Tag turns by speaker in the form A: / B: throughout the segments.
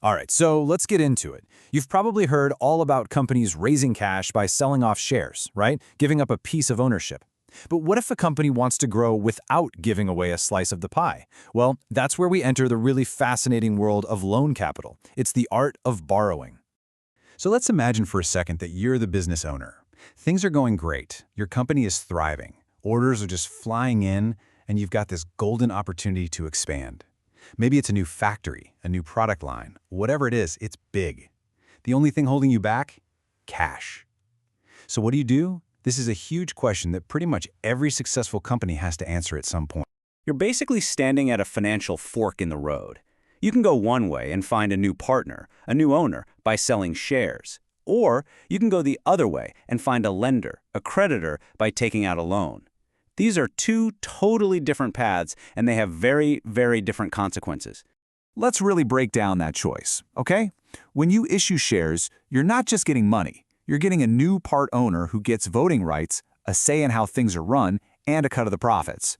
A: All right, so let's get into it. You've probably heard all about companies raising cash by selling off shares, right? Giving up a piece of ownership. But what if a company wants to grow without giving away a slice of the pie? Well, that's where we enter the really fascinating world of loan capital. It's the art of borrowing. So let's imagine for a second that you're the business owner. Things are going great. Your company is thriving. Orders are just flying in, and you've got this golden opportunity to expand. Maybe it's a new factory, a new product line. Whatever it is, it's big. The only thing holding you back? Cash. So what do? This is a huge question that pretty much every successful company has to answer at some point.
B: You're basically standing at a financial fork in the road. You can go one way and find a new partner, a new owner, by selling shares. Or you can go the other way and find a lender, a creditor, by taking out a loan. These are two totally different paths, and they have very, very different consequences.
A: Let's really break down that choice, okay? When you issue shares, you're not just getting money. You're getting a new part owner who gets voting rights, a say in how things are run, and a cut of the profits.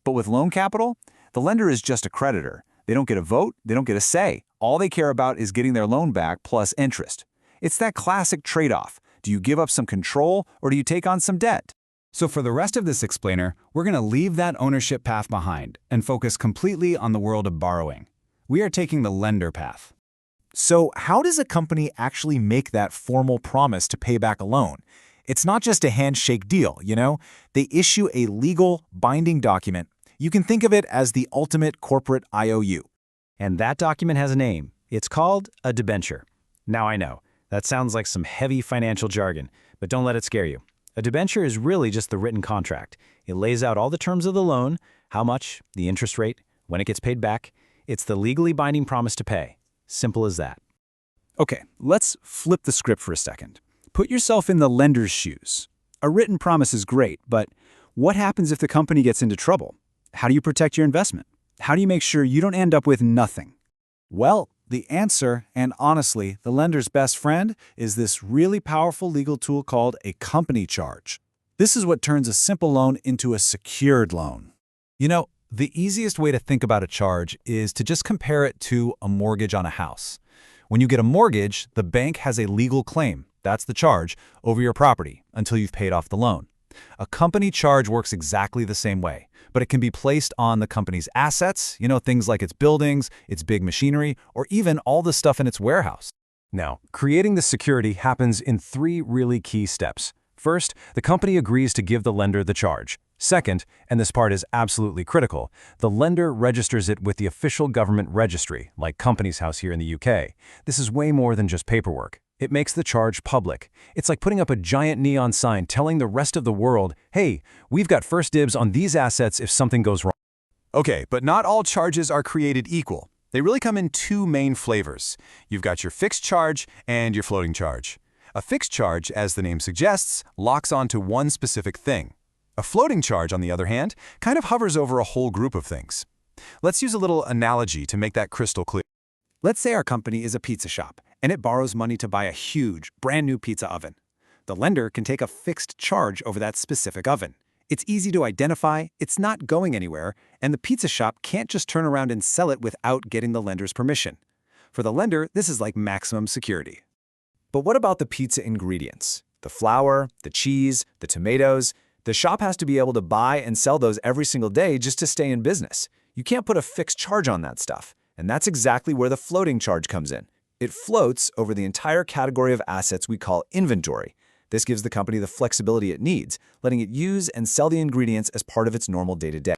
A: But with loan capital, the lender is just a creditor. They don't get a vote, they don't get a say. All they care about is getting their loan back plus interest. It's that classic trade-off. Do you give up some control, or do you take on some debt? So for the rest of this explainer, we're going to leave that ownership path behind and focus completely on the world of borrowing. We are taking the lender path. So how does a company actually make that formal promise to pay back a loan? It's not just a handshake deal, you know? They issue a legal, binding document. You can think of it as the ultimate corporate IOU.
B: And that document has a name. It's called a debenture. Now I know, that sounds like some heavy financial jargon, but don't let it scare you. A debenture is really just the written contract. It lays out all the terms of the loan, how much, the interest rate, when it gets paid back. It's the legally binding promise to pay. Simple as that.
A: Okay, let's flip the script for a second. Put yourself in the lender's shoes. A written promise is great, but what happens if the company gets into trouble? How do you protect your investment? How do you make sure you don't end up with nothing? Well, the answer, and honestly, the lender's best friend, is this really powerful legal tool called a company charge. This is what turns a simple loan into a secured loan. You know, the easiest way to think about a charge is to just compare it to a mortgage on a house. When you get a mortgage, the bank has a legal claim, that's the charge, over your property until you've paid off the loan. A company charge works exactly the same way, but it can be placed on the company's assets, things like its buildings, its big machinery, or even all the stuff in its warehouse. Now, creating the security happens in 3 really key steps. First, the company agrees to give the lender the charge. Second, and this part is absolutely critical, the lender registers it with the official government registry, like Companies House here in the UK. This is way more than just paperwork. It makes the charge public. It's like putting up a giant neon sign telling the rest of the world, hey, we've got first dibs on these assets if something goes wrong. Okay, but not all charges are created equal. They really come in 2 main flavors. You've got your fixed charge and your floating charge. A fixed charge, as the name suggests, locks onto one specific thing. A floating charge, on the other hand, kind of hovers over a whole group of things. Let's use a little analogy to make that crystal clear. Let's say our company is a pizza shop, and it borrows money to buy a huge, brand new pizza oven. The lender can take a fixed charge over that specific oven. It's easy to identify, it's not going anywhere, and the pizza shop can't just turn around and sell it without getting the lender's permission. For the lender, this is like maximum security. But what about the pizza ingredients? The flour, the cheese, the tomatoes? The shop has to be able to buy and sell those every single day just to stay in business. You can't put a fixed charge on that stuff. And that's exactly where the floating charge comes in. It floats over the entire category of assets we call inventory. This gives the company the flexibility it needs, letting it use and sell the ingredients as part of its normal day-to-day.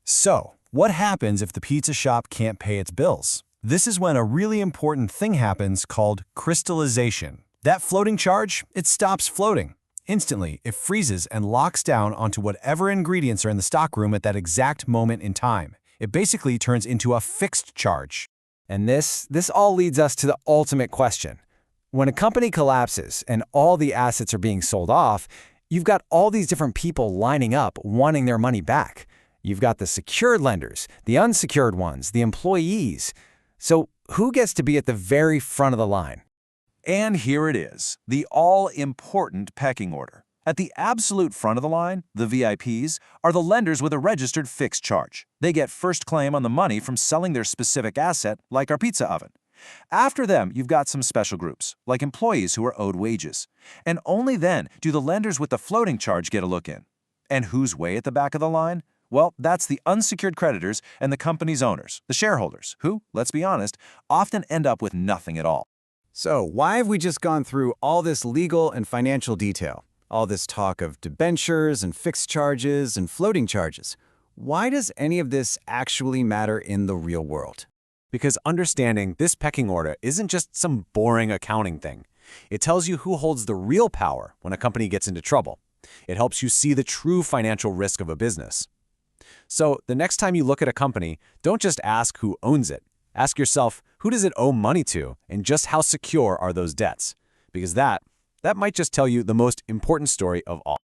A: So, what happens if the pizza shop can't pay its bills? This is when a really important thing happens called crystallization. That floating charge, it stops floating. Instantly, it freezes and locks down onto whatever ingredients are in the stockroom at that exact moment in time. It basically turns into a fixed charge. And this all leads us to the ultimate question. When a company collapses and all the assets are being sold off, you've got all these different people lining up wanting their money back. You've got the secured lenders, the unsecured ones, the employees. So who gets to be at the very front of the line? And here it is, the all-important pecking order. At the absolute front of the line, the VIPs, are the lenders with a registered fixed charge. They get first claim on the money from selling their specific asset, like our pizza oven.
C: After them, you've got some special groups, like employees who are owed wages. And only then do the lenders with the floating charge get a look in. And who's way at the back of the line? Well, that's the unsecured creditors and the company's owners, the shareholders, who, let's be honest, often end up with nothing at all.
A: So why have we just gone through all this legal and financial detail? All this talk of debentures and fixed charges and floating charges. Why does any of this actually matter in the real world?
D: Because understanding this pecking order isn't just some boring accounting thing. It tells you who holds the real power when a company gets into trouble. It helps you see the true financial risk of a business. So the next time you look at a company, don't just ask who owns it. Ask yourself, who does it owe money to, and just how secure are those debts? Because that might just tell you the most important story of all.